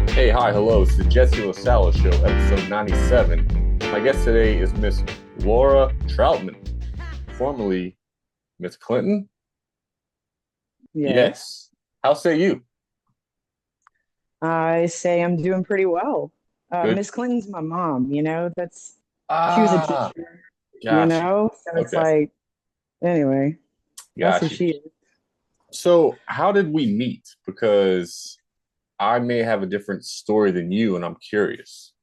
Hey, hi, hello. It's the Jesse LaSala Show, episode 97. My guest today is Miss Laura Trautman, formerly Miss Clinton. Yes, Yes. How say you? I say I'm doing pretty well. Good. Miss Clinton's my mom, she was a Ah, teacher, got you. so it's Okay, like, anyway, that's who got you. she is. So, how did we meet? Because I may have a different story than you, and I'm curious.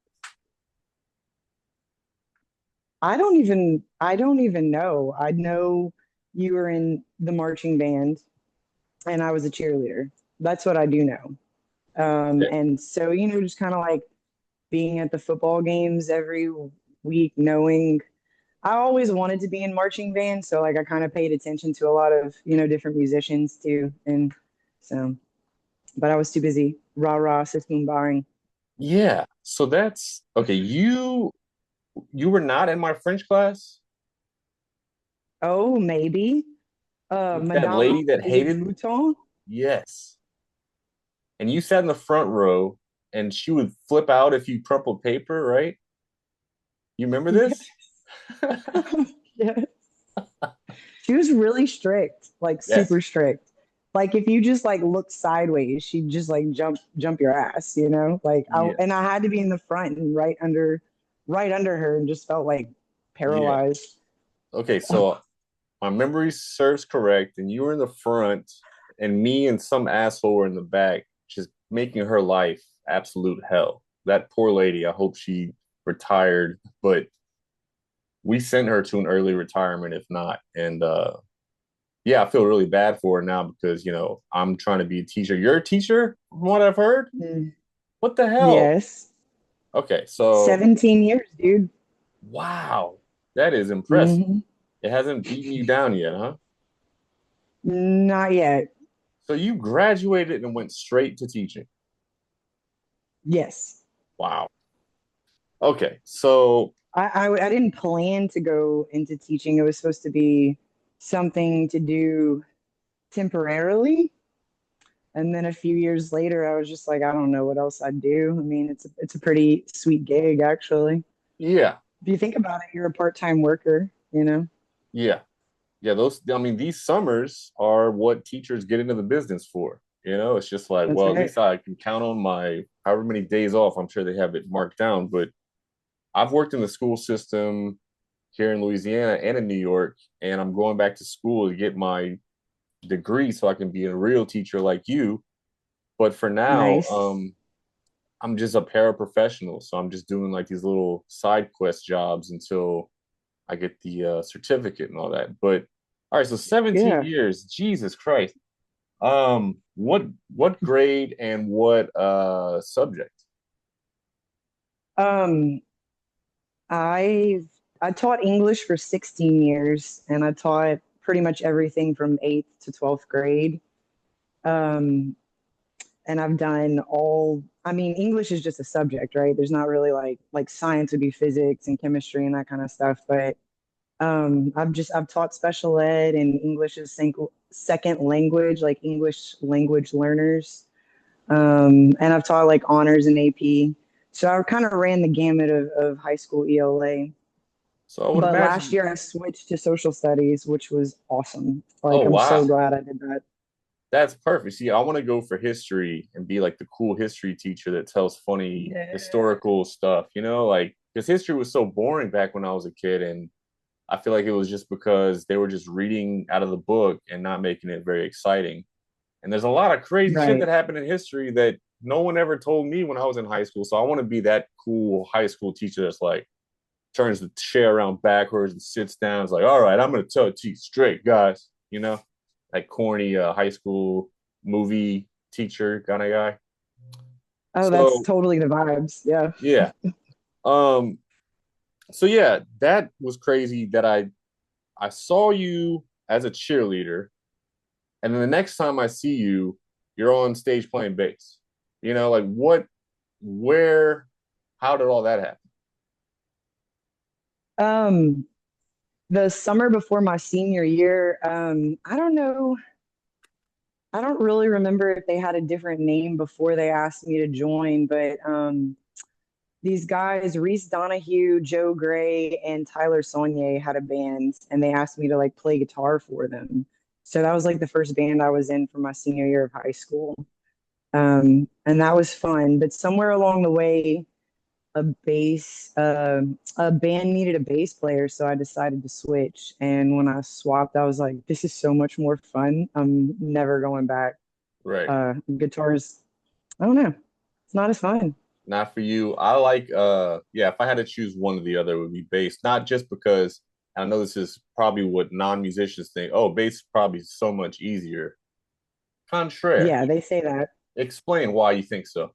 I don't even know. I know you were in the marching band and I was a cheerleader. That's what I do know. Okay. And so, just kind of like being at the football games every week, knowing I always wanted to be in marching band, so like I kind of paid attention to a lot of, different musicians too. And so, but I was too busy rah rah system barring. Yeah. So that's okay. You were not in my French class Oh, maybe. with that Madame lady that Le hated me. Bouton. Yes. And you sat in the front row and she would flip out if you crumpled paper, right? You remember Yeah. this? Yeah. She was really strict, like Yes. super strict. Like if you just like looked sideways, she'd just like jump your ass. Yeah. And I had to be in the front and right under her and just felt like Yeah. paralyzed. Okay, so my memory serves correct, and you were in the front, and me and some asshole were in the back, just making her life absolute hell. That poor lady, I hope she retired, but we sent her to an early retirement if not. And yeah, I feel really bad for her now because, I'm trying to be a teacher. You're a teacher, from what I've heard? Mm. What the hell? Yes. Okay, so 17 years, dude. wow, that is impressive. Hmm. It hasn't beaten you down yet, huh? Not yet. So you graduated and went straight to teaching. Yes. Wow. Okay, so I didn't plan to go into teaching. It was supposed to be something to do temporarily. And then a few years later, I was just like, I don't know what else I'd do. I mean, it's a pretty sweet gig, actually. yeah, If you think about it, you're a part-time worker. yeah, yeah. I mean, these summers are what teachers get into the business for. It's just like, That's well, at right. least I can count on my however many days off. I'm sure they have it marked down, but I've worked in the school system here in Louisiana and in New York, and I'm going back to school to get my degree so I can be a real teacher like you. But for now, Nice. I'm just a paraprofessional, so I'm just doing like these little side quest jobs until I get the certificate and all that. But all right, so 17 Yeah. years, Jesus Christ. What grade and what subject? Um, I I taught English for 16 years and I taught pretty much everything from 8th to 12th grade. Um, and I've done I mean, English is just a subject, right? There's not really like science would be physics and chemistry and that kind of stuff, but I've taught special ed and English as second language, like English language learners. And I've taught like honors and AP. So I kind of ran the gamut of high school ELA. So I would But last imagine. year I switched to social studies, which was awesome. Oh Like I'm so wow, glad I did that. that's perfect. See, I want to go for history and be like the cool history teacher that tells funny Yeah. historical stuff. Like because history was so boring back when I was a kid, and I feel like it was just because they were just reading out of the book and not making it very exciting. And there's a lot of crazy shit that Right. happened in history that no one ever told me when I was in high school. So I want to be that cool high school teacher that's like turns the chair around backwards and sits down. It's like, all right, I'm gonna tell it to you straight, guys. That corny high school movie teacher kind of guy. Oh, that's So totally the vibes. Yeah. yeah. Um, so yeah, that was crazy that I saw you as a cheerleader. And then the next time I see you, you're on stage playing bass. Like where, how did all that happen? Um, the summer before my senior year, I don't know. I don't really remember if they had a different name before they asked me to join, but these guys, Reese Donahue, Joe Gray, and Tyler Saunier had a band, and they asked me to like play guitar for them. So that was like the first band I was in for my senior year of high school. And that was fun. But somewhere along the way, a band needed a bass player, so I decided to switch. And when I swapped, I was like, this is so much more fun. I'm never going back. Right. Guitars, I don't know. It's not as fun. Not for you. I like yeah, if I had to choose one or the other, it would be bass. Not just because I know this is probably what non-musicians think. Oh, bass is probably so much easier. Contraire. Yeah, they say that. Explain why you think so.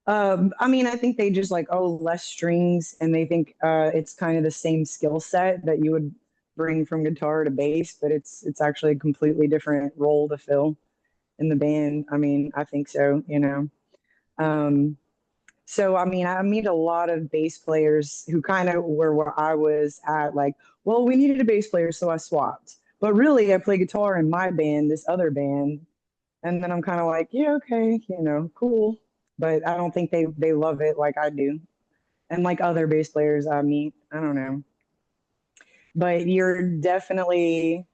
I mean, I think they just like, oh, less strings, and they think it's kind of the same skill set that you would bring from guitar to bass, but it's actually a completely different role to fill in the band. I mean, I think so, you know. Um, so I mean, I meet a lot of bass players who kind of were where I was at, like, well, we needed a bass player, so I swapped. But really, I play guitar in my band, this other band, and then I'm kind of like, yeah, okay, you know, cool. But I don't think they love it like I do. And like other bass players I meet, I don't know. But you're definitely,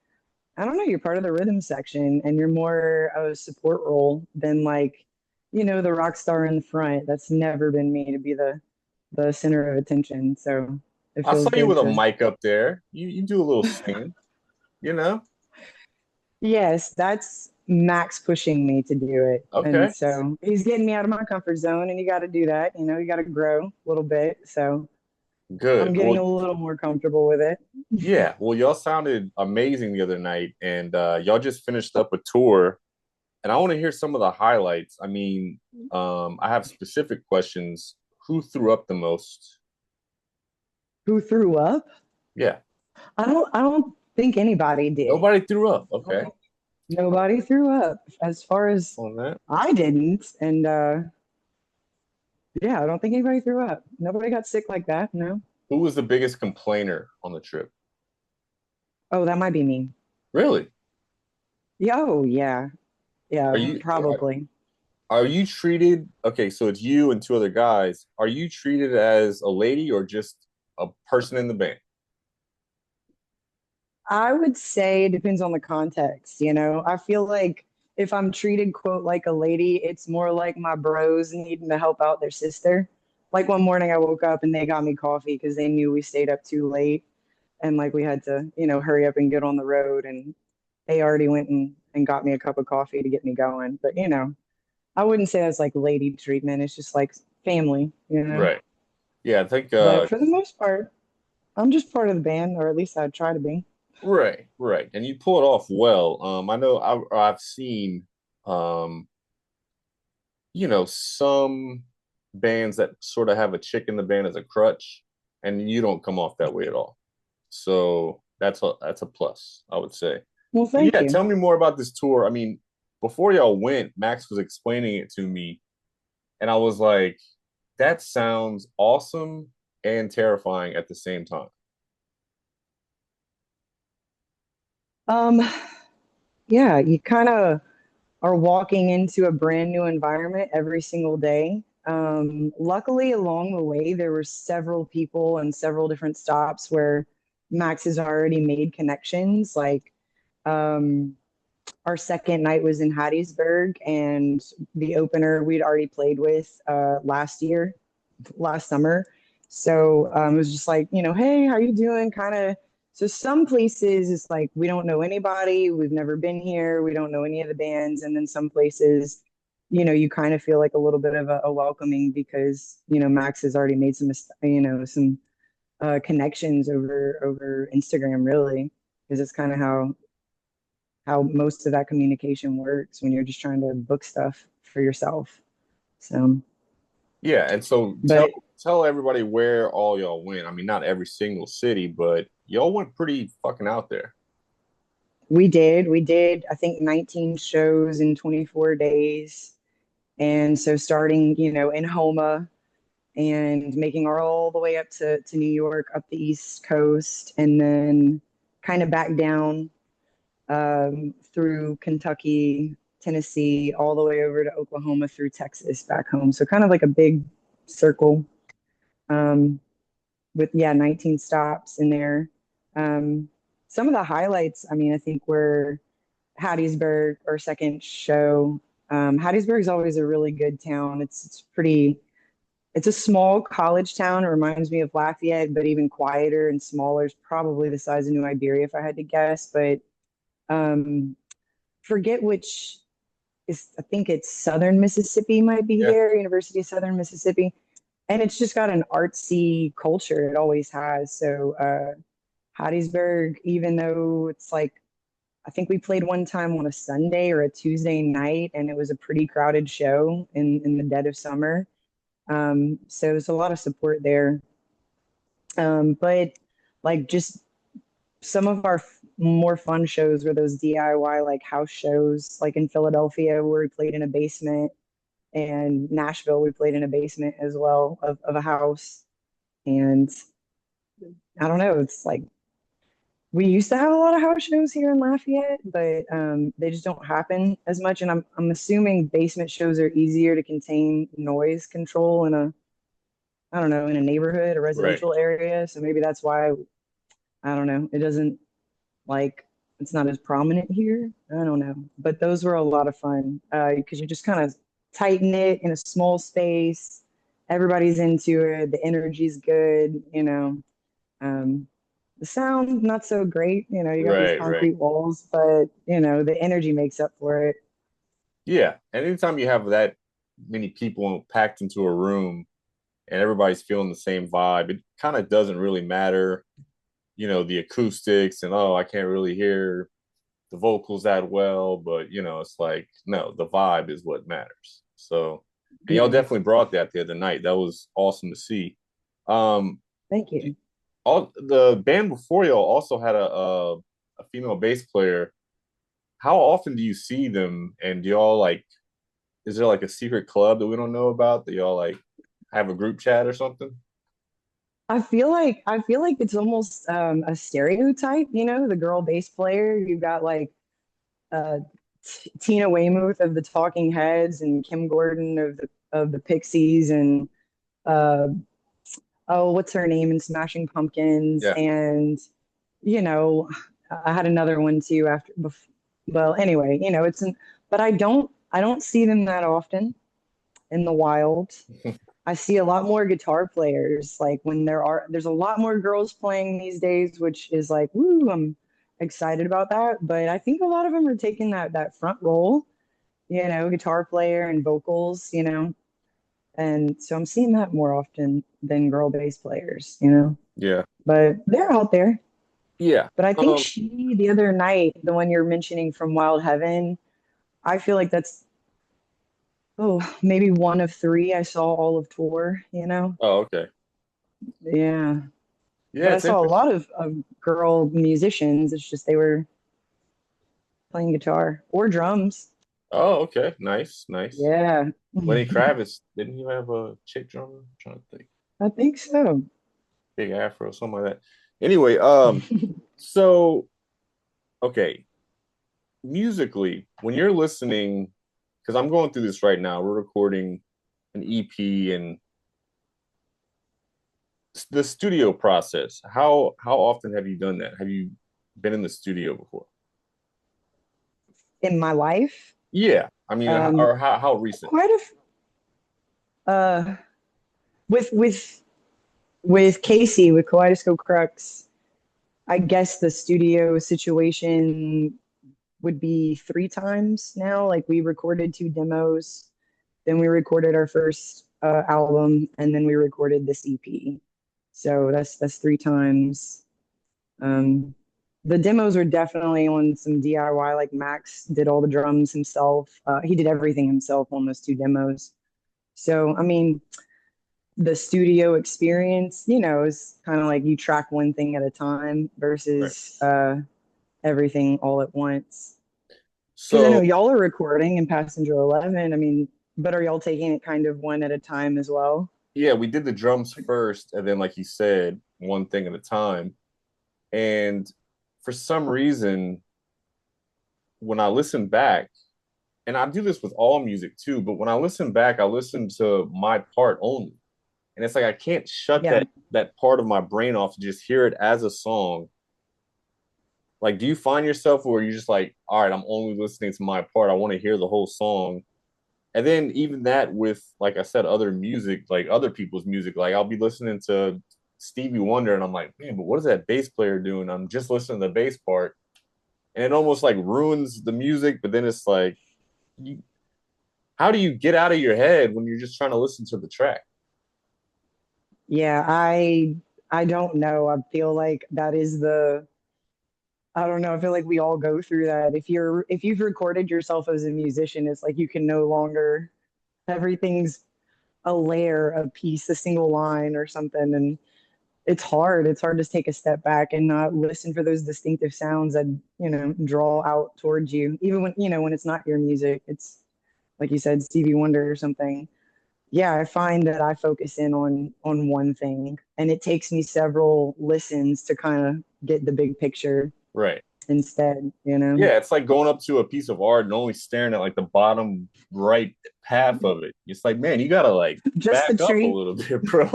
I don't know, you're part of the rhythm section and you're more of a support role than like, you know, the rock star in the front. That's never been me to be the center of attention. So it I feels saw you good with a to. mic up there. You do a little singing, you know? Yes, that's Max pushing me to do it. And Okay, so he's getting me out of my comfort zone, and you got to do that. You know, you got to grow a little bit. So I'm good. getting Well, a little more comfortable with it. yeah. Well, y'all sounded amazing the other night, and y'all just finished up a tour, and I want to hear some of the highlights. I mean, I have specific questions. Who threw up the most? Who threw up? Yeah, I don't think anybody did. nobody threw up. I don't Okay, think nobody threw up as far as on that. I didn't. And yeah, I don't think anybody threw up. Nobody got sick like that. No. Who was the biggest complainer on the trip? Oh, that might be me. Really? Yeah, oh yeah. Are Yeah, you probably. are you treated okay? So it's you and two other guys. Are you treated as a lady or just a person in the band? I would say it depends on the context, you know. I feel like if I'm treated, quote, like a lady, it's more like my bros needing to help out their sister. Like one morning I woke up and they got me coffee because they knew we stayed up too late and like we had to, you know, hurry up and get on the road and they already went and got me a cup of coffee to get me going. But you know, I wouldn't say that's like lady treatment. It's just like family, you know. Right. Yeah, I think But for the most part, I'm just part of the band, or at least I try to be. right, right. And you pull it off well. I know I've seen um, some bands that sort of have a chick in the band as a crutch, and you don't come off that way at all. So that's a plus, I would say. Well, But thank yeah, you. tell me more about this tour. I mean, before y'all went, Max was explaining it to me, and I was like, that sounds awesome and terrifying at the same time. Um, yeah, you kind of are walking into a brand new environment every single day. Luckily, along the way, there were several people and several different stops where Max has already made connections. Like, um, our second night was in Hattiesburg, and the opener we'd already played with last summer. So it was just like, you know, hey, how you doing? Kind of. So some places it's like we don't know anybody, we've never been here, we don't know any of the bands, and then some places, you know, you kind of feel like a little bit of a welcoming because you know Max has already made some connections over Instagram, really, because it's kind of how most of that communication works when you're just trying to book stuff for yourself. So, Yeah, and so tell but tell everybody where all y'all went. I mean, not every single city, but y'all went pretty fucking out there. we did, I think 19 shows in 24 days. And so starting, you know, in Homa and making our all the way up to New York, up the East Coast, and then kind of back down through Kentucky, Tennessee, all the way over to Oklahoma through Texas back home. So kind of like a big circle, um, with, yeah, 19 stops in there. Um, some of the highlights, I mean, I think were Hattiesburg, our second show. Hattiesburg is always a really good town. It's pretty. It's a small college town. It reminds me of Lafayette, but even quieter and smaller. It's probably the size of New Iberia, if I had to guess. But um, forget which is. I think it's Southern Mississippi might be Yeah. there. University of Southern Mississippi, and it's just got an artsy culture. It always has. So Hattiesburg, even though it's like, I think we played one time on a Sunday or a Tuesday night, and it was a pretty crowded show in the dead of summer. So there's a lot of support there. But like just some of our more fun shows were those DIY like house shows, like in Philadelphia where we played in a basement, and Nashville we played in a basement as well of a house. And I don't know, it's like we used to have a lot of house shows here in Lafayette, but they just don't happen as much. And I'm assuming basement shows are easier to contain noise control in a, I don't know, in a neighborhood, a Right. residential area. So maybe that's why, I don't know, it doesn't, like, it's not as prominent here. I don't know, but those were a lot of fun because you just kind of tighten it in a small space. Everybody's into it. The energy's good, you know. Um, the sound not so great, you know. You got these Right. Right. concrete walls, but you know the energy makes up for it. Yeah. And anytime you have that many people packed into a room and everybody's feeling the same vibe, it kind of doesn't really matter, the acoustics and oh, I can't really hear the vocals that well, but it's like no, the vibe is what matters. So, and y'all Yeah, definitely brought that the other night. That was awesome to see. Um, thank you. all the band before y'all also had a female bass player. How often do you see them? And do y'all like? Is there like a secret club that we don't know about that y'all like have a group chat or something? I feel like it's almost a stereotype, you know, the girl bass player. You've got like uh, Tina Weymouth of the Talking Heads and Kim Gordon of the Pixies and uh, oh, what's her name in Smashing Pumpkins, Yeah. and you know, I had another one too after. Well, anyway, you know, but I don't see them that often in the wild. I see a lot more guitar players. Like when there's a lot more girls playing these days, which is like, woo, I'm excited about that. But I think a lot of them are taking that front role, you know, guitar player and vocals, you know. And so I'm seeing that more often than girl bass players, you know. Yeah. But they're out there. Yeah. But I think she the other night, the one you're mentioning from Wild Heaven, I feel like that's, maybe one of three I saw all of tour, you know. Oh, okay. Yeah. Yeah, But I it's saw a interesting. lot of girl musicians. It's just they were playing guitar or drums. Oh, okay. Nice, nice. Yeah, Lenny Kravitz, didn't he have a chick drummer? I'm trying to think. I think so. Big afro, something like that. Anyway, so okay, musically, when you're listening, because I'm going through this right now, we're recording an EP and the studio process. How often have you done that? Have you been in the studio before? In my life, Yeah, I mean, um, or how recent? quite uh, with Casey with Kaleidoscope Crux. I guess the studio situation would be three times now. Like we recorded two demos, then we recorded our first album, and then we recorded this EP. So that's three times. Um, the demos were definitely on some DIY. Like Max did all the drums himself. He did everything himself on those two demos. So I mean, the studio experience, you know, is kind of like you track one thing at a time Right. versus everything all at once. Because I know So y'all are recording in Passenger 11. I mean, but are y'all taking it kind of one at a time as well? yeah, we did the drums first, and then, like you said, one thing at a time. And for some reason, when I listen back, and I do this with all music too, but when I listen back, I listen to my part only. And it's like I can't shut Yeah. that part of my brain off to just hear it as a song. Like, do you find yourself where you're just like, all right, I'm only listening to my part. I want to hear the whole song. And then even that with, like I said, other music, like other people's music. Like I'll be listening to Stevie Wonder and I'm like, man, but what is that bass player doing? I'm just listening to the bass part. And it almost like ruins the music, but then it's like you, how do you get out of your head when you're just trying to listen to the track? Yeah, I don't know. I feel like that is the I don't know. I feel like we all go through that. If you've recorded yourself as a musician, it's like you can no longer everything's a layer, a piece, a single line or something. And it's hard. It's hard to take a step back and not listen for those distinctive sounds that, draw out towards you. Even when, when it's not your music, it's like you said, Stevie Wonder or something. Yeah, I find that I focus in on one thing and it takes me several listens to kind of get the big picture Right. instead. Yeah, it's like going up to a piece of art and only staring at like the bottom right half of it. It's like, man, you gotta like Just the back up a tree, little bit, bro.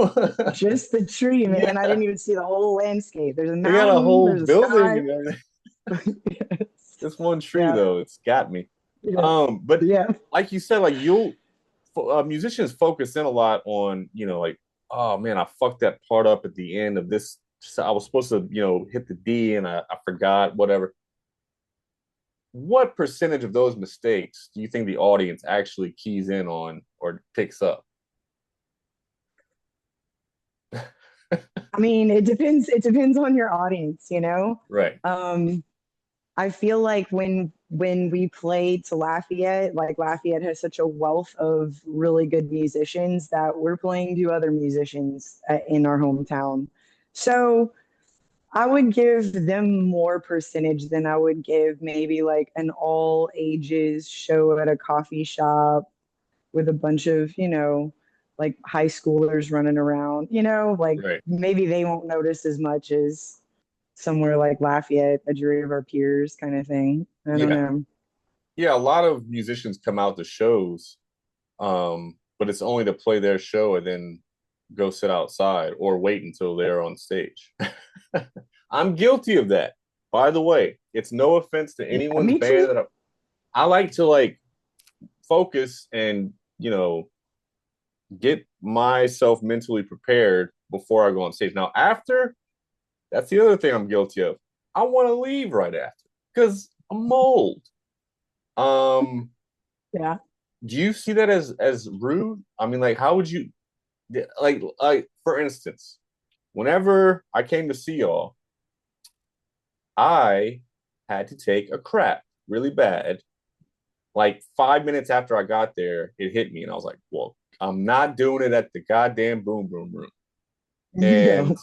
just the tree, Yeah, man. I didn't even see the whole landscape. There's a they got a mountain, whole there's a building sky. and everything. Yes. This one tree Yeah, though, it's got me. yeah, But yeah. like you said, like you'll musicians focus in a lot on, like, oh man, I fucked that part up at the end of this. So I was supposed to, hit the D and I forgot, whatever. What percentage of those mistakes do you think the audience actually keys in on or picks up? I mean, it depends. It depends on your audience. Right, Um, I feel like when we played to Lafayette, like Lafayette has such a wealth of really good musicians that we're playing to other musicians in our hometown. So I would give them more percentage than I would give maybe like an all ages show at a coffee shop with a bunch of, like high schoolers running around, like right. maybe they won't notice as much as somewhere like Lafayette, a jury of our peers kind of thing. I don't Yeah. know. Yeah, a lot of musicians come out to shows, but it's only to play their show and then go sit outside or wait until they're on stage. I'm guilty of that. By the way, it's no offense to Yeah, anyone's me band too. that I like to like focus and, get myself mentally prepared before I go on stage. Now, after, that's the other thing I'm guilty of. I want to leave right after because I'm mold. Um, Yeah. do you see that as rude? I mean, like, how would you like for instance, whenever I came to see y'all, I had to take a crap really bad. Like 5 minutes after I got there, it hit me, and I was like, "Well, I'm not doing it at the goddamn boom boom room, You and don't.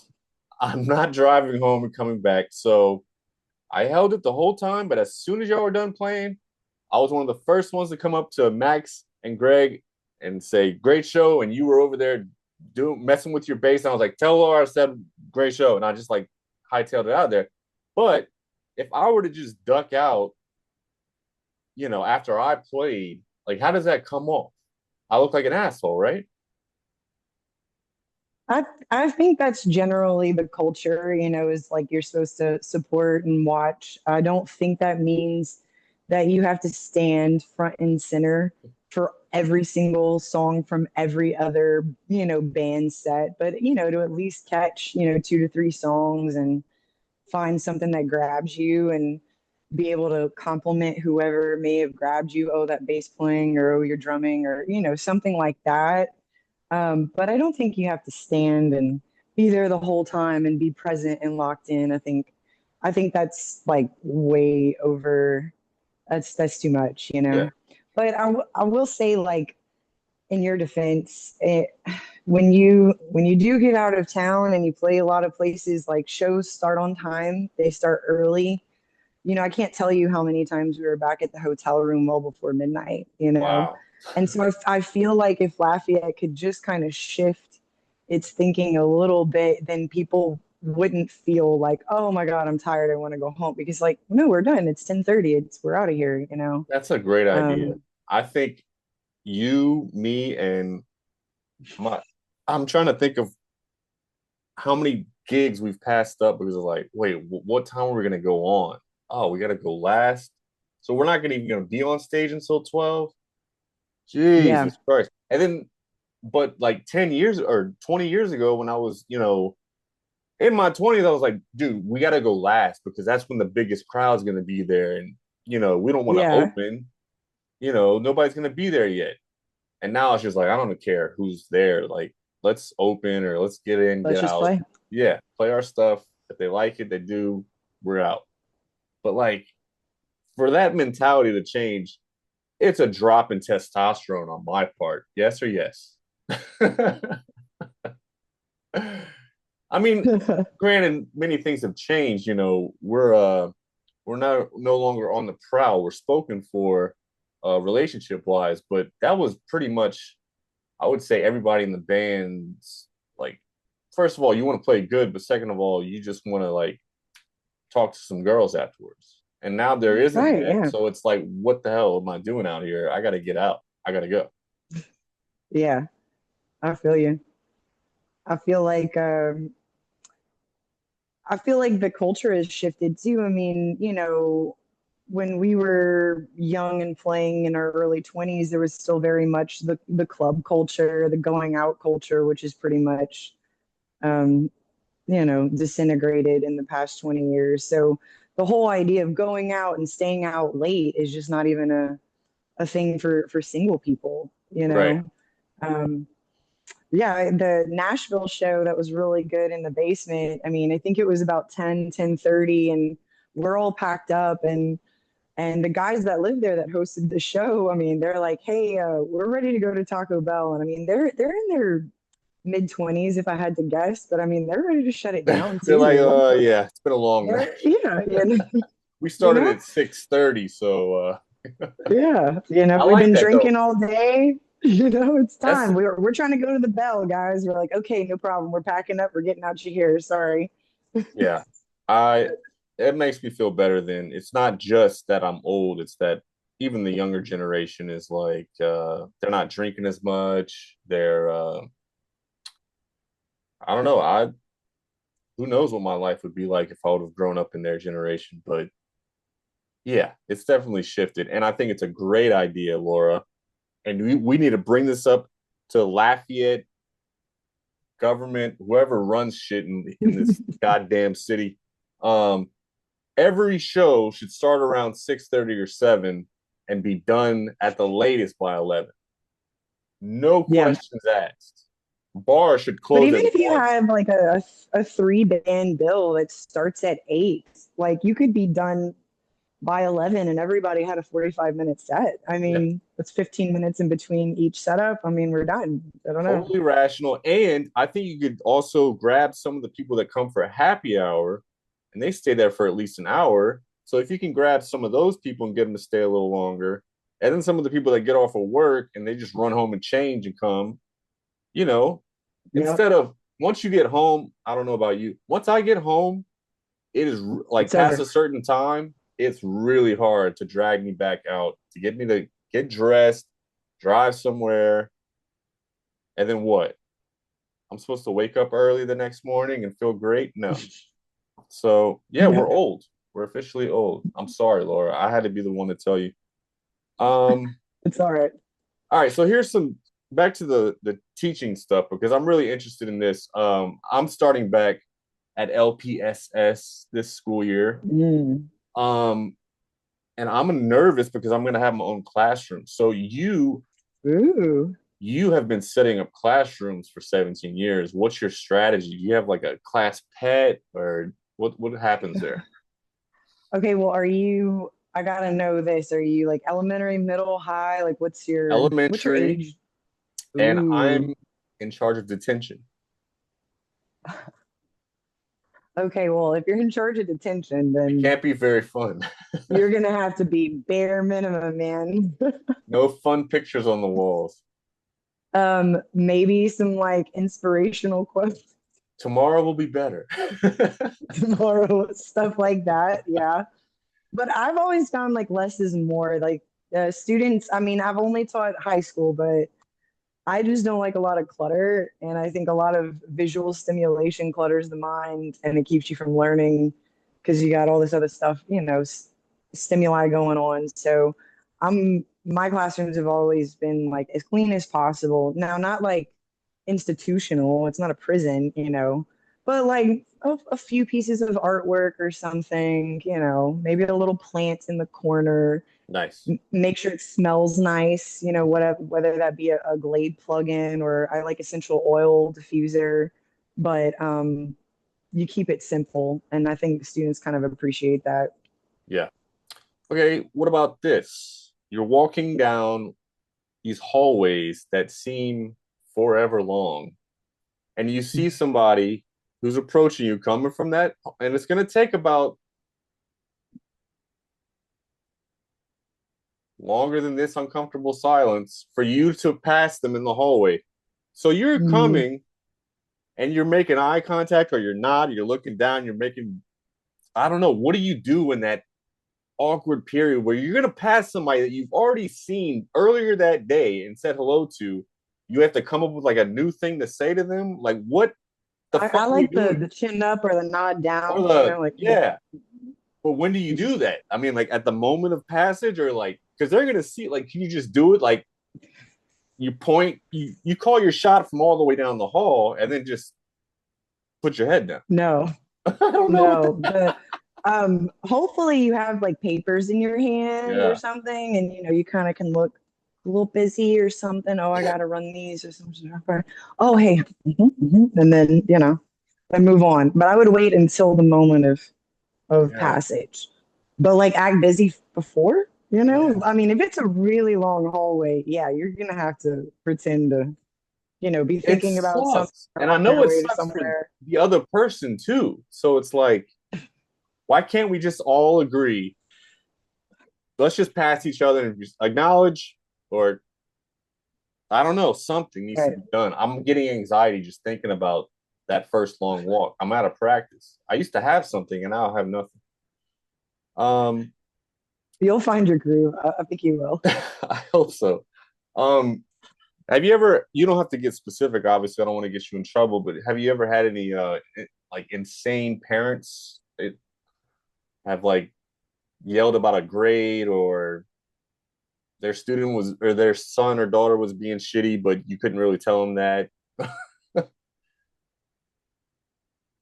I'm not driving home and coming back." So I held it the whole time, but as soon as y'all were done playing, I was one of the first ones to come up to Max and Greg and say, "Great show," and you were over there doing messing with your bass. And I was like, "Tell Laura I said great show," and I just like hightailed it out of there. But if I were to just duck out, after I played, like, how does that come off? I look like an asshole, right? I I think that's generally the culture, is like you're supposed to support and watch. I don't think that means that you have to stand front and center for every single song from every other, band set, but to at least catch, two to three songs and find something that grabs you and be able to compliment whoever may have grabbed you. Oh, that bass playing, or oh, you're drumming, or something like that. But I don't think you have to stand and be there the whole time and be present and locked in. I think that's like way over. That's too much. Yeah. But I will say, like, in your defense, when you do get out of town and you play a lot of places, like shows start on time, they start early. I can't tell you how many times we were back at the hotel room well before midnight. Wow. And so I feel like if Lafayette could just kind of shift its thinking a little bit, then people wouldn't feel like, oh my God, I'm tired, I want to go home. Because like, no, we're done. It's 10:30. We're out of here, you know. That's a great idea. Um, I think you, me, and my I'm trying to think of how many gigs we've passed up because of like, wait, what time are we gonna go on? Oh, we gotta go last. So we're not gonna even gonna be on stage until 12. yeah, Jesus Christ. And then but like 10 years or 20 years ago when I was, in my 20s, I was like, dude, we gotta go last because that's when the biggest crowd's gonna be there. And we don't want to yeah. open, nobody's gonna be there yet. And now it's just like, I don't care who's there. Like, let's open or let's get in, Let's get just out. play. Yeah, play our stuff. If they like it, they do, we're out. But like for that mentality to change, it's a drop in testosterone on my part. Yes or yes? I mean, granted, many things have changed. We're not no longer on the prowl. We're spoken for relationship wise, but that was pretty much I would say everybody in the band's like, first of all, you want to play good, but second of all, you just want to like talk to some girls afterwards. And now there isn't Right, that. yeah. So it's like, what the hell am I doing out here? I got to get out. I got to go. Yeah, I feel you. I feel like I feel like the culture has shifted too. I mean, you know, when we were young and playing in our early 20s, there was still very much the club culture, the going out culture, which is pretty much um, disintegrated in the past 20 years. So the whole idea of going out and staying out late is just not even a thing for single people, you Right. know. Um, yeah, the Nashville show that was really good in the basement. I mean, I think it was about 10:30, and we're all packed up, and the guys that live there that hosted the show, I mean, they're like, "Hey, we're ready to go to Taco Bell." And I mean, they're in their mid 20s if I had to guess, but I mean, they're ready to shut it down They're like, too. yeah, it's been a long night. They're yeah, We you started know, at 6:30, so yeah, I we've like been that though. drinking all day. It's That's time. We're trying to go to the Bell, guys. We're like, okay, no problem. We're packing up. We're getting out you here. Sorry. yeah. I It makes me feel better than it's not just that I'm old, it's that even the younger generation is like they're not drinking as much. They're I don't know. I Who knows what my life would be like if I would have grown up in their generation, but yeah, it's definitely shifted. And I think it's a great idea, Laura. And we need to bring this up to Lafayette government, whoever runs shit in this goddamn city. Um, every show should start around 6:30 or 7 and be done at the latest by 11. No Yeah. questions asked. Bars should But close even at if you 1. have like a three-band bill that starts at 8, like you could be done by 11 and everybody had a 45-minute set. I Yeah, mean, that's 15 minutes in between each setup. I mean, we're done. I don't know. totally rational. And I think you could also grab some of the people that come for a happy hour and they stay there for at least an hour. So if you can grab some of those people and get them to stay a little longer, and then some of the people that get off of work and they just run home and change and come, you know, Yeah, instead of once you get home, I don't know about you. Once I get home, it is like it's past over. a certain time, it's really hard to drag me back out to get me to get dressed, drive somewhere, and then what? I'm supposed to wake up early the next morning and feel great? No. So yeah, Yeah, we're old. We're officially old. I'm sorry, Laura. I had to be the one to tell you. Um, it's all right. all right, so here's some back to the teaching stuff because I'm really interested in this. I'm starting back at LPSS this school year. Mm. Um, and I'm nervous because I'm gonna have my own classroom. So Ooh. you have been setting up classrooms for 17 years. What's your strategy? Do you have like a class pet or what happens there? Okay, well, I gotta know this. Are you like elementary, middle, high? Like what's your Elementary, age? and Ooh. I'm in charge of detention. Okay, well, if you're in charge of detention, It then can't be very fun. you're gonna have to be bare minimum, man. No fun pictures on the walls. Maybe some like inspirational quotes. Tomorrow will be better. tomorrow, stuff like that. Yeah. But I've always found like less is more. Like students, I mean, I've only taught high school, but I just don't like a lot of clutter. And I think a lot of visual stimulation clutters the mind and it keeps you from learning because you got all this other stuff, stimuli going on. So my classrooms have always been like as clean as possible. Now, not like institutional, it's not a prison, but like a few pieces of artwork or something, maybe a little plant in the corner, Nice. make sure it smells nice, whether that be a Glade plug-in or I like essential oil diffuser, but you keep it simple, and I think students kind of appreciate that. Yeah. Okay, what about this? You're walking down these hallways that seem forever long, and you see somebody who's approaching you coming from that, and it's going to take about longer than this uncomfortable silence for you to pass them in the hallway. So you're Mm, coming and you're making eye contact, or you're not, you're looking down, you're making, I don't know, what do you do in that awkward period where you're going to pass somebody that you've already seen earlier that day and said hello to? You have to come up with like a new thing to say to them. Like, what the I fuck are you like the doing? the chin up or the nod Or down, the, like yeah. But when do you you do just that? I mean, like at the moment of passage, or like, because they're going to see, like, can you just do it? Like, you point, you call your shot from all the way down the hall and then just put your head down. no, I don't know what no. The hopefully you have like papers in your hand or Yeah. something, and you kind of can look a little busy or something. Oh, I gotta run these or something. Oh, hey, and then and move on. But I would wait until the moment of Yeah. passage. But like act busy before, Yeah. I mean, if it's a really long hallway, yeah, you're gonna have to pretend to, be It thinking about something sucks. or And I on know your it way to sucks for somewhere. the other person too. So it's like, why can't we just all agree? Let's just pass each other and just acknowledge, or I don't know, something needs to Right. be done. I'm getting anxiety just thinking about that first long walk. I'm out of practice. I used to have something and now I have nothing. Um, You'll find your groove. I think you will. I hope so. Um, have you ever, you don't have to get specific, obviously, I don't want to get you in trouble, but have you ever had any like insane parents that have like yelled about a grade, or their student was, or their son or daughter was being shitty, but you couldn't really tell them that?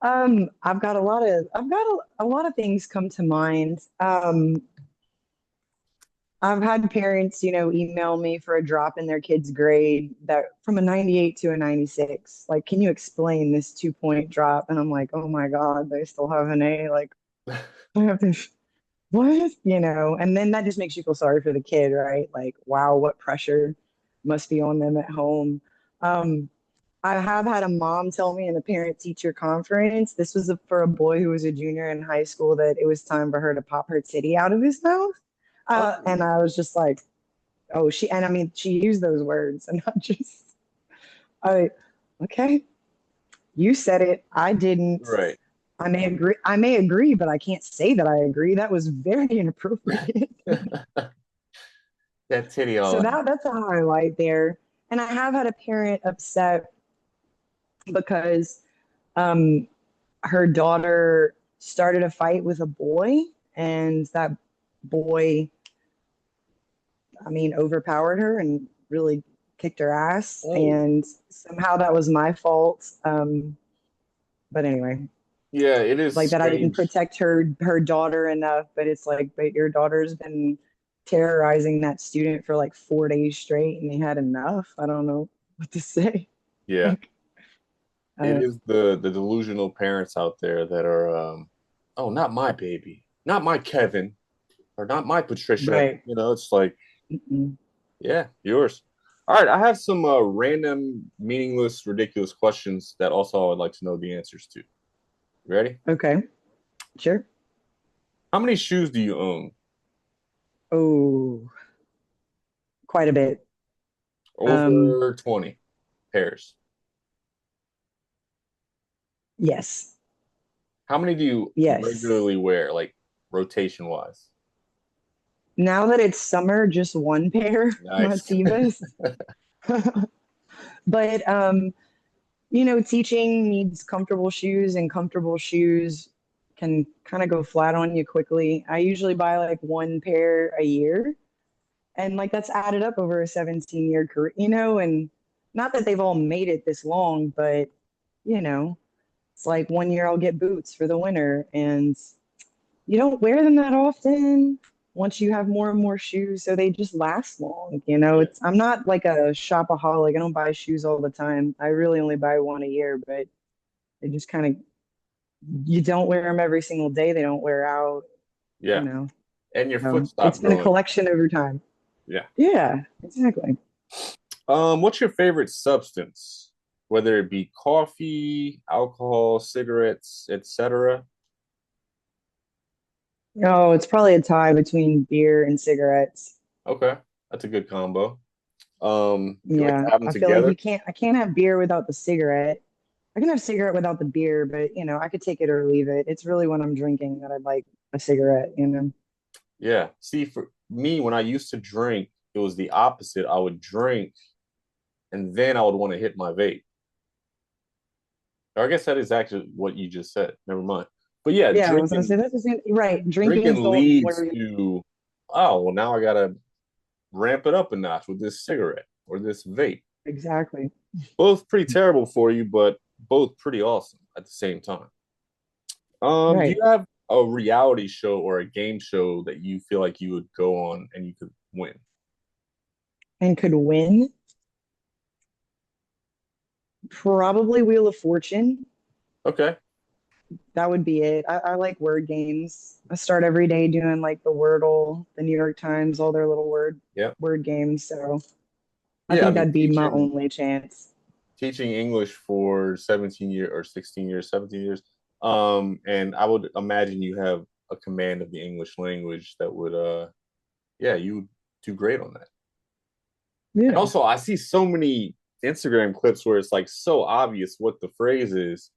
I've got a lot of things come to mind. I've had parents, email me for a drop in their kid's grade that from a 98 to a 96. Like, can you explain this 2 point drop? And I'm like, oh my God, they still have an A. Like, I have to, what? And then that just makes you feel sorry for the kid, right? Like, wow, what pressure must be on them at home. Um, I have had a mom tell me in a parent teacher conference, this was for a boy who was a junior in high school, that it was time for her to pop her titty out of his mouth. Oh, And I was just like, oh, and I mean, she used those words, and I, okay, you said it. I didn't. right. I may agree, but I can't say that I agree. That was very inappropriate. That titty So all out. that's a highlight there. And I have had a parent upset because um, her daughter started a fight with a boy, and that boy, I mean, overpowered her and really kicked her ass. Oh, And somehow that was my fault. But anyway, yeah, it is like that I didn't strange. protect her daughter enough. But it's like, but your daughter's been terrorizing that student for like 4 days straight, and they had enough. I don't know what to say. Yeah, Like, it uh, is the delusional parents out there that are, oh, not my baby, not my Kevin, or not my Patricia. right. It's like, Mm-mm. yeah, yours. All right, I have some random, meaningless, ridiculous questions that also I would like to know the answers to. Ready? Okay, sure. How many shoes do you own? Oh, quite a bit. Um, Over 20 pairs. Yes. How many do you Yes. regularly wear, like rotation wise? Now that it's summer, just one pair, Nice. Mativas. But teaching needs comfortable shoes, and comfortable shoes can kind of go flat on you quickly. I usually buy like one pair a year, and like that's added up over a 17-year career, and not that they've all made it this long, but you know, it's like one year I'll get boots for the winter, and you don't wear them that often once you have more and more shoes, so they just last long. Yeah. I'm not like a shopaholic. I don't buy shoes all the time. I really only buy one a year, but they just kind of you don't wear them every single day. They don't wear out, you Yeah. know. And your foot So it's stopped been a growing. collection over time. Yeah. Yeah, exactly. What's your favorite substance? Whether it be coffee, alcohol, cigarettes, etc. Oh, it's probably a tie between beer and cigarettes. Okay. That's a good combo. You like to Yeah, have them I feel like together? I can't have beer without the cigarette. I can have cigarette without the beer, but I could take it or leave it. It's really when I'm drinking that I'd like a cigarette. Yeah. See, for me, when I used to drink, it was the opposite. I would drink and then I would want to hit my vape. Or I guess that is actually what you just said. Never mind. But yeah, Yeah, I was gonna say that's the same, right. Drinking's drinking the leads where to, oh, well, now I gotta ramp it up a notch with this cigarette or this vape. exactly. Both pretty terrible for you, but both pretty awesome at the same time. Do Right. you have a reality show or a game show that you feel like you would go on and you could win? And could win. Probably Wheel of Fortune. Okay. That would be it. I like word games. I start every day doing like the Wordle, the New York Times, all their little Yeah. word games. So I Yeah. I think mean, that'd be my only chance. teaching English for 17 years or 16 years, 17 years. And I would imagine you have a command of the English language that would yeah, you would do great on that. And Yeah. also I see so many Instagram clips where it's like so obvious what the phrase is,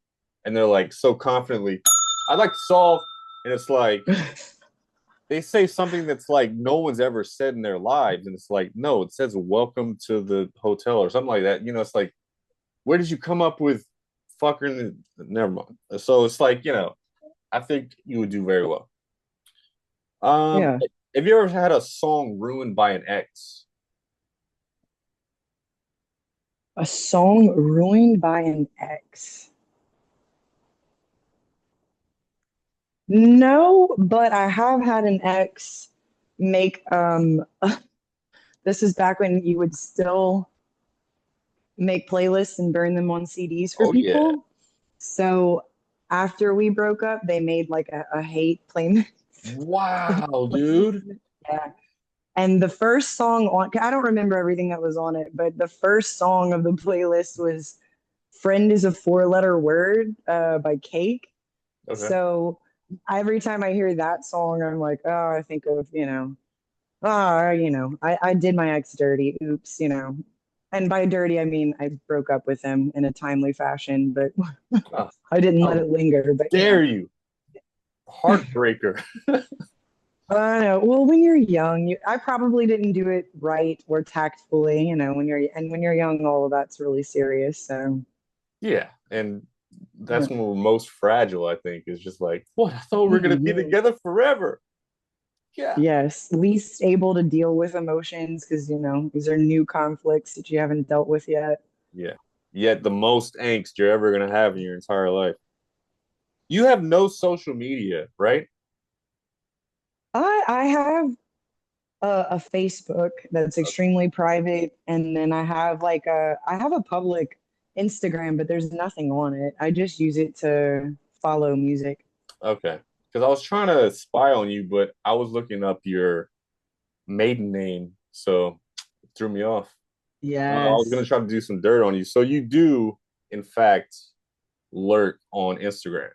and they're like so confidently, I'd like to solve, and it's like they say something that's like no one's ever said in their lives, and it's like, no, it says welcome to the hotel or something like that. It's like, where did you come up with fucking never mind. So it's like, I think you would do very well. Um, Yeah. have you ever had a song ruined by an ex? A song ruined by an ex. No, but I have had an ex make this is back when you would still make playlists and burn them on CDs for Oh yeah. people. So after we broke up, they made like a hate playlist. Wow, dude. Yeah. And the first song on, I don't remember everything that was on it, but the first song of the playlist was Friend is a Four-Letter Word by Cake. Okay. So every time I hear that song, I'm like, oh, I think of, I did my ex dirty. Oops. And by dirty, I mean I broke up with him in a timely fashion, but Oh, I didn't let how it linger. But, dare you? Heartbreaker. I know. Well, when you're young, I probably didn't do it right or tactfully, when you're young, all of that's really serious. So, Yeah. And that's yeah. when we're most fragile, I think, is just like, what? I thought we were gonna be Mhm. together forever. Yeah. Yes, least able to deal with emotions because, these are new conflicts that you haven't dealt with yet. Yeah. Yet the most angst you're ever gonna have in your entire life. You have no social media, right? I have a Facebook that's extremely private, and then I have a public Instagram, but there's nothing on it. I just use it to follow music. Okay. Because I was trying to spy on you, but I was looking up your maiden name, so it threw me off. I was gonna Yes, try to do some dirt on you. So you do, in fact, lurk on Instagram.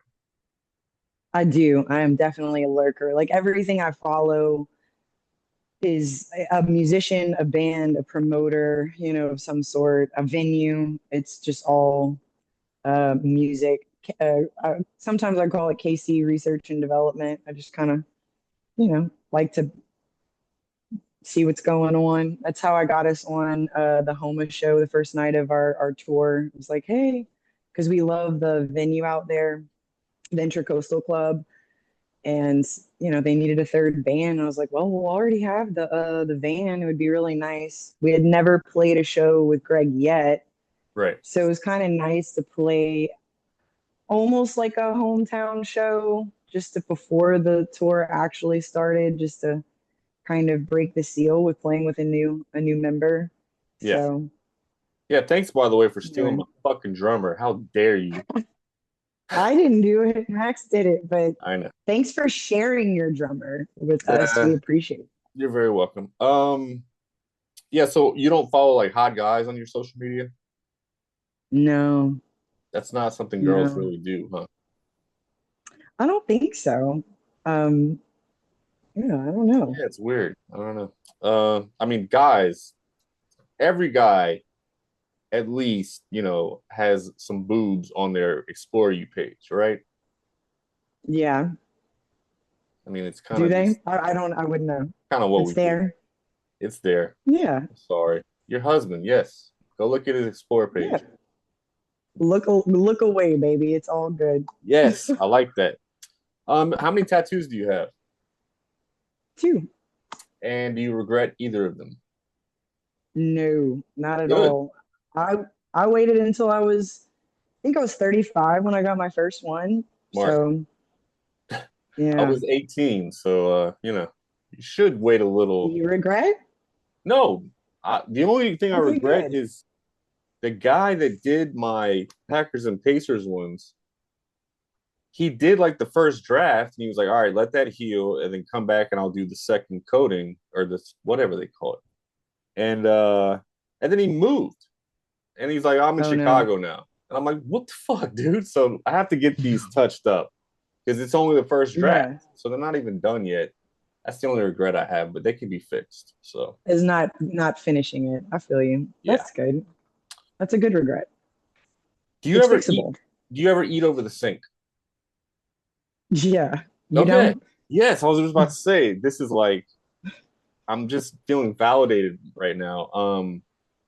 I do. I am definitely a lurker. Like everything I follow is a musician, a band, a promoter, of some sort, a venue. It's just all music. sometimes I call it KC Research and Development. I just kind of, like to see what's going on. That's how I got us on the Homa show the first night of our tour. It was like, hey, because we love the venue out there, the Intracoastal Club, and they needed a third band. I was like, well, we'll already have the van. It would be really nice. We had never played a show with Greg yet, Right. so it was kind of nice to play almost like a hometown show before the tour actually started, just to kind of break the seal with playing with a new member. Yeah. So Yeah. Thanks, by the way, for stealing anyway, my fucking drummer. How dare you? I didn't do it. Max did it, but I know. thanks for sharing your drummer with us. Uh, We appreciate it. you're very welcome. Yeah. So you don't follow like hot guys on your social media? No, That's not something girls no, really do, huh? I don't think so. Um, yeah, I don't know. Yeah, it's weird. I don't know. I mean, guys, every guy at least, has some boobs on their Explore You page, right? Yeah, I mean, it's kind do of they? just I don't. I wouldn't know. kind of what It's we do. there. It's there. Yeah, Sorry. Your husband, yes. Go look at his Explore yeah. page. Look away, baby. It's all good. Yes, I like that. How many tattoos do you have? Two. And do you regret either of them? No, not at Good. all. I I waited until I think I was 35 when I got my first one. Smart. So I yeah. was 18, so you should wait a Do little. you regret? No, the only thing I Okay, regret good. is the guy that did my Packers and Pacers ones. He did like the first draft, and he was like, "All right, let that heal, and then come back, and I'll do the second coating or this whatever they call it." And then he moved, and he's like, "I'm in Oh no. Chicago now," and I'm like, "What the fuck, dude?" So I have to get these touched up because it's only the first draft, Yeah. so they're not even done yet. That's the only regret I have, but they can be fixed. So Is not finishing it. I feel you. yeah. That's good. That's a good regret. Do you It's ever eat? fixable. Do you ever eat over the sink? Yeah. You Okay. don't? Yes, I was just about to say this is like I'm just feeling validated right now.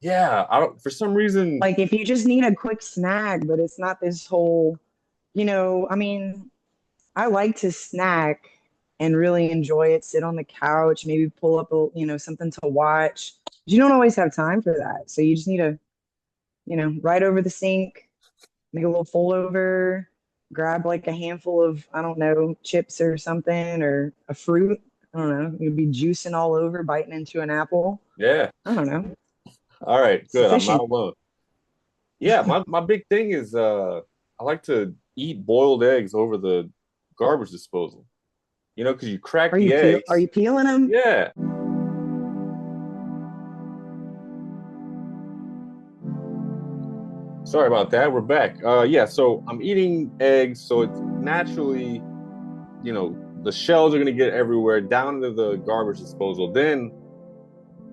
Yeah, I don't for some reason. Like if you just need a quick snack, but it's not this whole, I mean, I like to snack and really enjoy it, sit on the couch, maybe pull up something to watch. You don't always have time for that. So you just need to, right over the sink, make a little fold over, grab like a handful of, I don't know, chips or something or a fruit. I don't know. You'd be juicing all over, biting into an apple. Yeah. I don't know. All right, good. I'm not Sufficient. alone. Yeah, my big thing is I like to eat boiled eggs over the garbage disposal. Because you crack the Are eggs. you peeling them? Yeah. Sorry about that. We're back. Yeah, so I'm eating eggs, so it's naturally, the shells are gonna get everywhere down to the garbage disposal. Then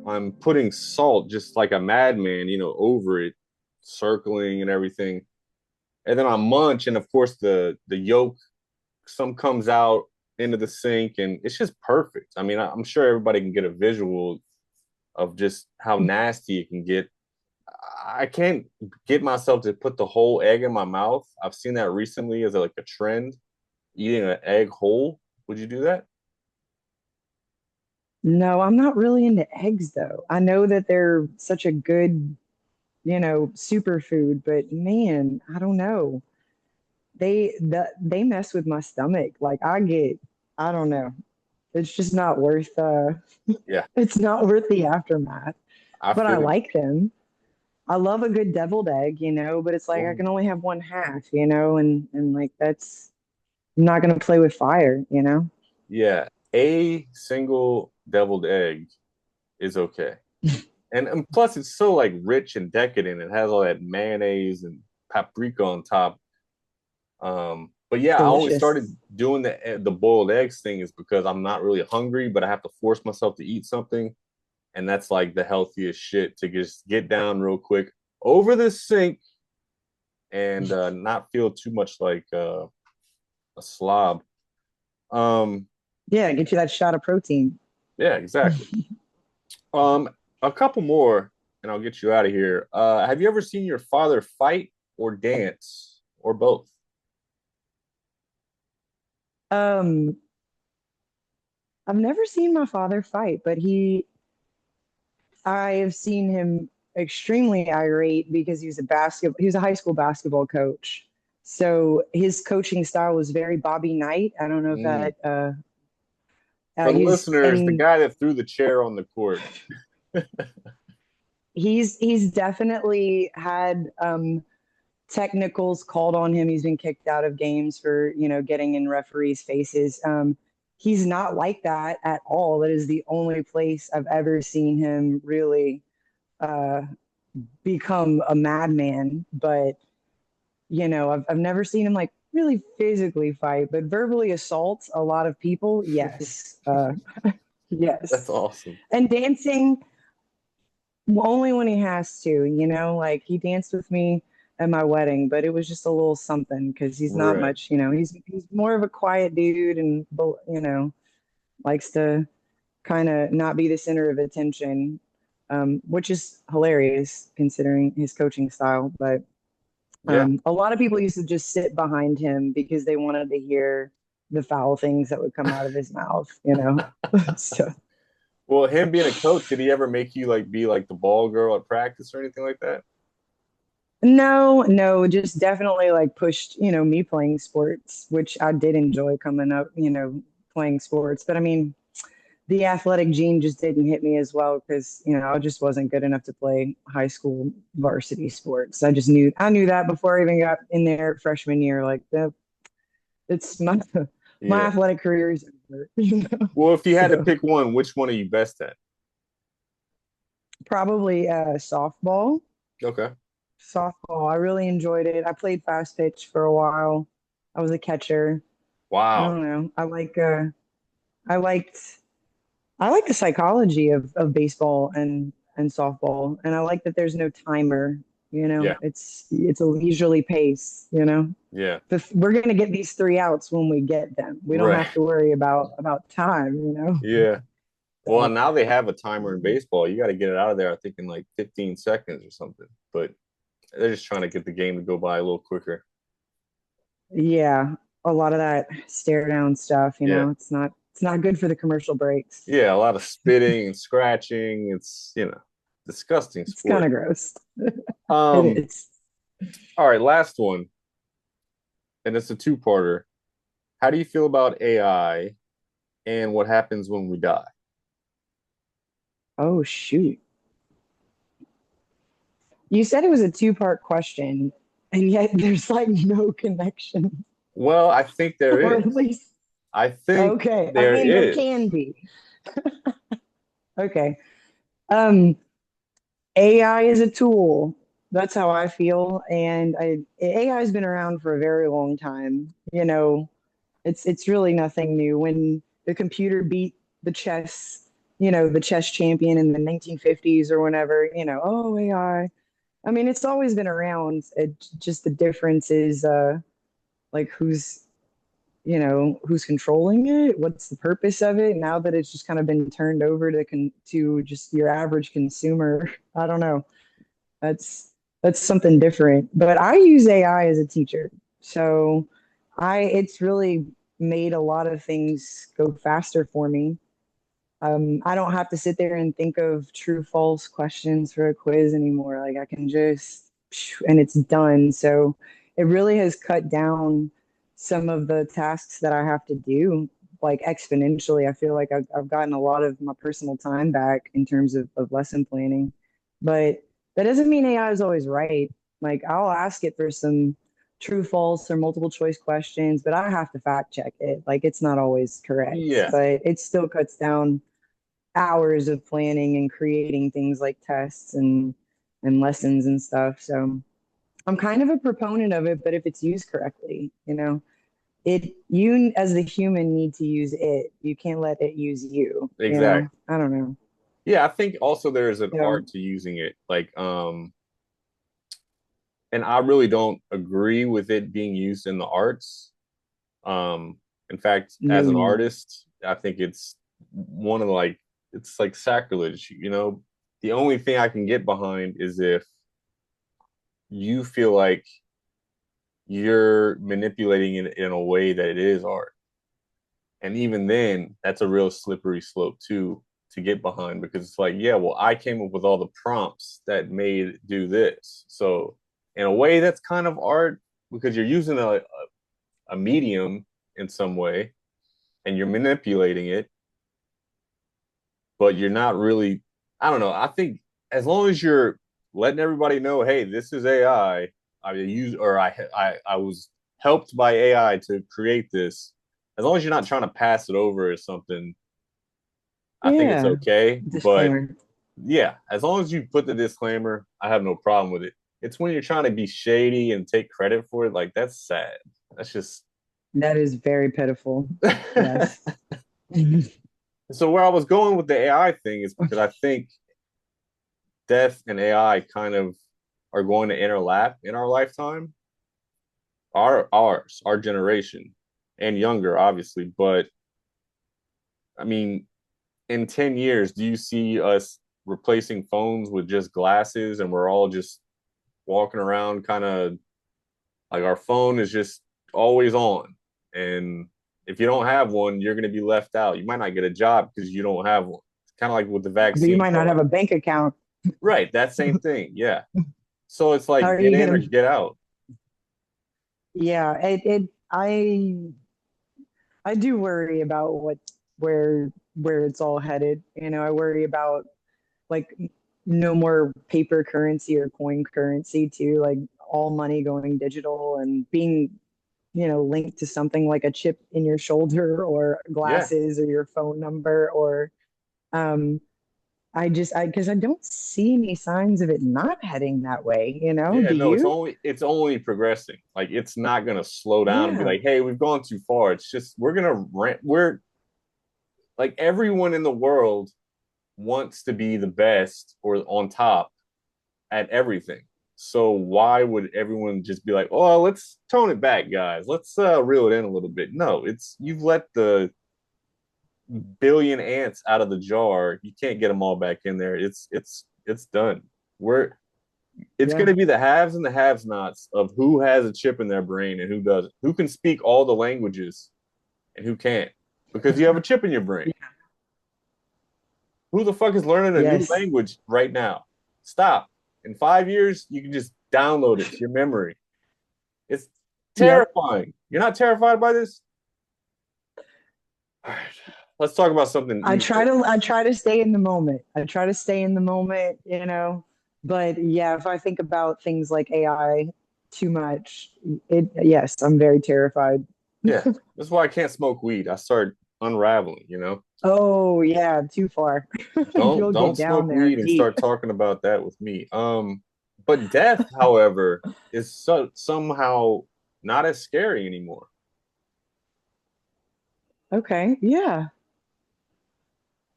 I'm putting salt just like a madman, over it, circling and everything. And then I munch, and of course the yolk some comes out into the sink, and it's just perfect. I mean, I'm sure everybody can get a visual of just how nasty it can get. I can't get myself to put the whole egg in my mouth. I've seen that recently as like a trend, eating an egg whole. Would you do that? No, I'm not really into eggs though. I know that they're such a good, superfood, but man, I don't know. They mess with my stomach. Like I don't know. It's just not worth Yeah, it's not worth the aftermath. I But I feel you. like them. I love a good deviled egg, but it's like I Oh, can only have one half, and like that's I'm not gonna play with fire. yeah, a single deviled egg is okay. And plus, it's so like rich and decadent. It has all that mayonnaise and paprika on top. But yeah, I only Delicious. started doing the boiled eggs thing is because I'm not really hungry, but I have to force myself to eat something, and that's like the healthiest shit to just get down real quick over the sink and not feel too much like a slob. Um, Yeah, get you that shot of protein. yeah, exactly. Um, a couple more, and I'll get you out of here. Have you ever seen your father fight or dance or both? Um, I've never seen my father fight, but I have seen him extremely irate because he was a high school basketball coach. So his coaching style was very Bobby Knight. I don't know if Mm. that For the he's listeners, the and guy that threw the chair on the court. he's definitely had technicals called on him. He's been kicked out of games for, getting in referees' faces. He's not like that at all. That is the only place I've ever seen him really uh, become a madman. But, I've never seen him like really physically fight, but verbally assault a lot of people. Yes. That's Yes. awesome. And dancing, only when he has to, like he danced with me at my wedding, but it was just a little something because he's not Right. much, he's more of a quiet dude and likes to kind of not be the center of attention, which is hilarious considering his coaching style. But Yeah. a lot of people used to just sit behind him because they wanted to hear the foul things that would come out of his mouth. So Well, him being a coach, did he ever make you like be like the ball girl at practice or anything like that? no, no, just definitely like pushed, me playing sports, which I did enjoy coming up, playing sports. But I mean, the athletic gene just didn't hit me as well because, I just wasn't good enough to play high school varsity sports. I knew that before I even got in there freshman year. Like that, it's my Yeah. athletic career is over. Well, if you had to So pick one, which one are you best at? probably softball. Okay. Softball. I really enjoyed it. I played fast pitch for a while. I was a catcher. I Wow. don't know. I liked I like the psychology of baseball and softball, and I like that there's no timer. Yeah. It's a leisurely pace. Yeah. We're gonna get these three outs when we get them. We don't Right. have to worry about time. Yeah. Well, So now they have a timer in baseball. You got to get it out of there, I think, in like 15 seconds or something. But they're just trying to get the game to go by a little quicker. yeah, a lot of that stare down stuff. Yeah. It's not good for the commercial breaks. Yeah. A lot of spitting and scratching. It's disgusting It's kind sport. of gross. It Um, is. all right, last one. And it's a two-parter. How do you feel about AI and what happens when we die? Oh shoot. You said it was a two-part question, and yet there's like no connection, Well, I think there or at is. least, I think okay. I there mean, there is. can be. Okay. Um, AI is a tool. That's how I feel, and AI has been around for a very long time. It's really nothing new. When the computer beat the the chess champion in the 1950s or whenever, oh AI. I mean, it's always been around. Just the difference is like who's controlling it, what's the purpose of it now that it's just kind of been turned over to just your average consumer. I don't know. That's something different. But I use AI as a teacher. So I it's really made a lot of things go faster for me. I don't have to sit there and think of true false questions for a quiz anymore. Like I can just, and it's done. So it really has cut down some of the tasks that I have to do, like exponentially. I feel like I've gotten a lot of my personal time back in terms of lesson planning. But that doesn't mean AI is always right. Like I'll ask it for some true, false, or multiple choice questions, but I have to fact check it. Like it's not always correct, Yeah, but it still cuts down hours of planning and creating things like tests and lessons and stuff. So I'm kind of a proponent of it, but if it's used correctly, you as the human need to use it. You can't let it use you. exactly. I don't know. Yeah, I think also there's an So art to using it. Like, and I really don't agree with it being used in the arts. Um, in fact, as an No, artist, I think it's one of like it's like sacrilege, you know. The only thing I can get behind is if you feel like you're manipulating it in a way that it is art. And even then, that's a real slippery slope too to get behind because it's like, yeah, well, I came up with all the prompts that made it do this. So in a way, that's kind of art because you're using a medium in some way and you're manipulating it, but you're not really. I don't know. I think as long as you're letting everybody know, hey, this is AI. I use or I was helped by AI to create this. As long as you're not trying to pass it over as something, I think it's yeah, okay. But disclaimer. yeah, as long as you put the disclaimer, I have no problem with it. It's when you're trying to be shady and take credit for it, like that's sad. That's just That is very pitiful. Yes. so where I was going with the AI thing is because I think death and AI kind of are going to interlap in our lifetime, our generation, and younger, obviously. But I mean, in 10 years, do you see us replacing phones with just glasses, and we're all just walking around, kind of like our phone is just always on, and if you don't have one, you're going to be left out. You might not get a job because you don't have one. It's kind of like with the But you vaccine might not have card, a bank account. right? That same thing, yeah. So it's How like are get you in or gonna? get out. Yeah, I do worry about where it's all headed. I worry about like no more paper currency or coin currency too, like all money going digital and being, linked to something like a chip in your shoulder or Yeah, glasses or your phone number or um because I don't see any signs of it not heading that way, yeah. do No, it's you? only progressing. Like it's not gonna slow down and be Yeah. like, hey, we've gone too far. It's just we're gonna rent. We're like everyone in the world wants to be the best or on top at everything. So why would everyone just be like, "Oh, let's tone it back, guys. Let's reel it in a little bit." No, it's you've let the billion ants out of the jar. You can't get them all back in there. It's done. We're it's going Yeah. to be the haves and the have nots of who has a chip in their brain and who doesn't. Who can speak all the languages and who can't because you have a chip in your brain. Yeah. Who the fuck is learning a new Yes. language right now? Stop. In 5 years, you can just download it to your memory. It's Yep. terrifying. You're not terrified by this? All right. Let's talk about something easier. I try to stay in the moment. I try to stay in the moment. But yeah, if I think about things like AI too much, yes, I'm very terrified. Yeah. That's why I can't smoke weed. I start unraveling. Oh yeah, too far. Don't You'll don't get down smoke there weed and deep. start talking about that with me. But death, however, is somehow not as scary anymore. Okay, yeah.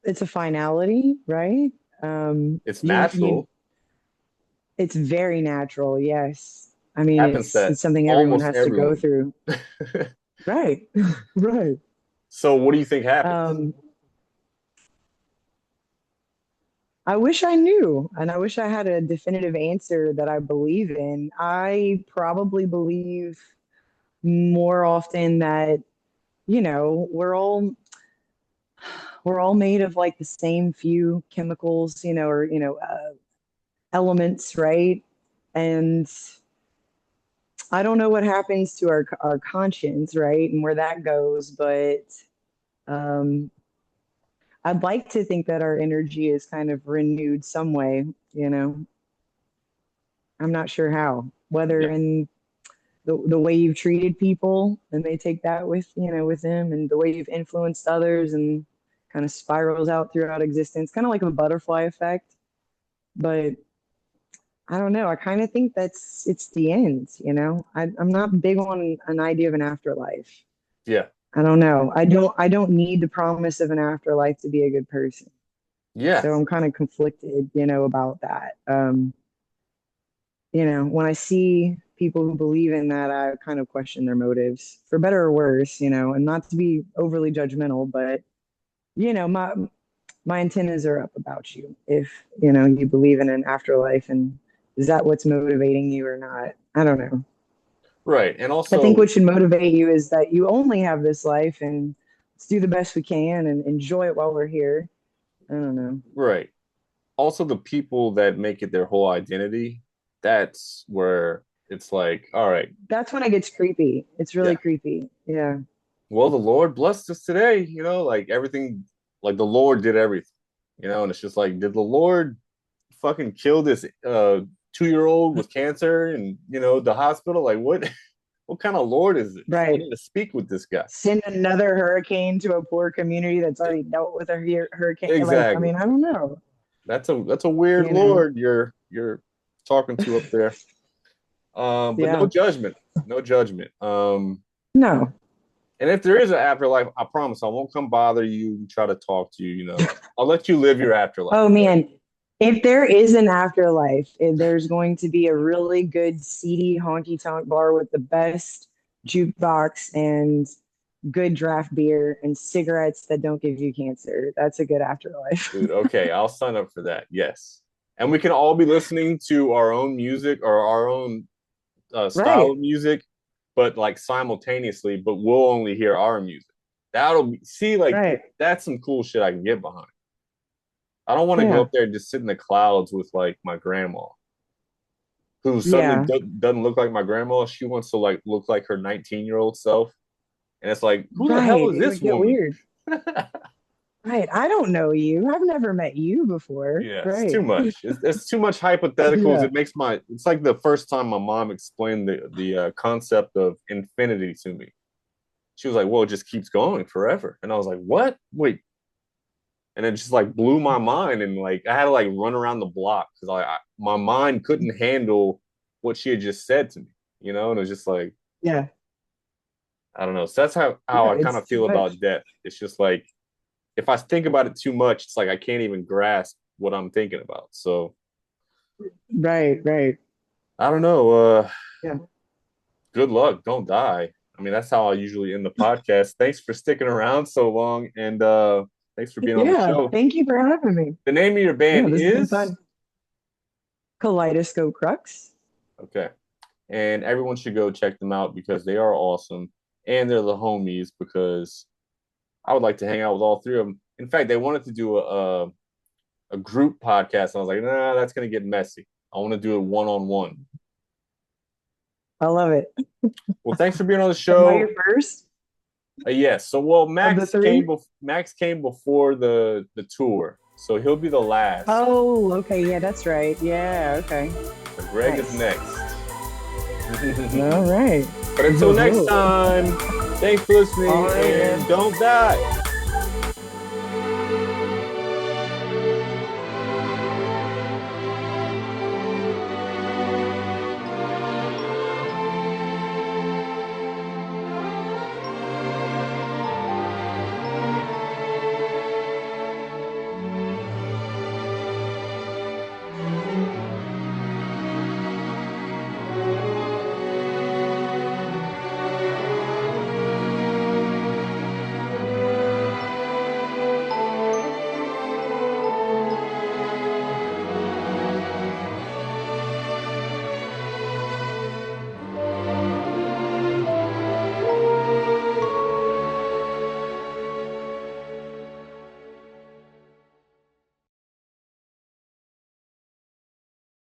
It's a finality, right? It's You natural. it's very natural, yes. I mean, Happens it's to something everyone almost has to go everyone. through. Right. Right. So what do you think happens? Um, I wish I knew, and I wish I had a definitive answer that I believe in. I probably believe more often that, we're all made of like the same few chemicals, or elements, right? And I don't know what happens to our conscience, right, and where that goes, but um, I'd like to think that our energy is kind of renewed some way. You know, I'm not sure how. Whether Yeah. in the way you've treated people and they take that with them, and the way you've influenced others and kind of spirals out throughout existence, kind of like a butterfly effect. But I don't know. I kind of think it's the end. I'm not big on an idea of an afterlife. Yeah. I don't know. I don't need the promise of an afterlife to be a good person. Yeah. So I'm kind of conflicted, about that. when I see people who believe in that, I kind of question their motives, for better or worse, and not to be overly judgmental, but my antennas are up about you if you believe in an afterlife, and is that what's motivating you or not? I don't know. Right. And I think also, what should motivate you is that you only have this life, and let's do the best we can and enjoy it while we're here. I don't know. right. Also the people that make it their whole identity, that's where it's like, all right, That's when it gets creepy. It's really yeah. creepy. Yeah. Well, the Lord blessed us today, like everything, like the Lord did everything, and it's just like, did the Lord fucking kill this 2-year-old with cancer and the hospital? Like what kind of Lord is this? I Right. need to speak with this guy. Send another hurricane to a poor community that's already dealt with a hurricane. Like, I Exactly. mean, I don't know. That's a weird You know. Lord you're talking to up there. But no Yeah. judgment, no judgment. No. And if there is an afterlife, I promise I won't come bother you and try to talk to you. I'll let you live your afterlife. Oh man, if there is an afterlife, if there's going to be a really good seedy honky tonk bar with the best jukebox and good draft beer and cigarettes that don't give you cancer. That's a good afterlife. Dude, okay, I'll sign up for that. Yes. And we can all be listening to our own music or our own style Right. of music, but like simultaneously, but we'll only hear our music. That'll be, see, like, Right. that's some cool shit I can get behind. I don't want to go Yeah. up there and just sit in the clouds with like my grandma, who suddenly Yeah. doesn't look like my grandma. She wants to like look like her 19-year-old self. And it's like, who the hell Right. is It this would get woman? weird. Right. I don't know you. I've never met you before. Yeah, it's too Right. much. It's too much hypotheticals. Yeah. It's like the first time my mom explained the concept of infinity to me. She was like, well, it just keeps going forever. And I was like, what? Wait. And it just like blew my mind. And like, I had to like run around the block because my mind couldn't handle what she had just said to me, And it was just like, Yeah. I don't know. So that's how Yeah. I kind It's of too feel much. about death. It's just like, if I think about it too much, it's like I can't even grasp what I'm thinking about. So Right. Right. I don't know. Yeah. Good luck. Don't die. I mean, that's how I usually end the podcast. Thanks for sticking around so long, and thanks for being on the Yeah. show. Thank you for having me. The name of your Yeah. band This has been is fun. Kaleidoscope Crux. okay, and everyone should go check them out because they are awesome, and they're the homies. Because I would like to hang out with all three of them. In fact, they wanted to do a group podcast. And I was like, nah, that's gonna get messy. I want to do it one on one. I love it. Well, thanks for being on the Am I your show. first Yes. So, well, of the three? Max came before the tour, so he'll be the last. Oh, okay. Yeah, that's right. Yeah, okay. So Greg is Nice. next. All right. But until next time, thanks for listening All right, and man. don't die.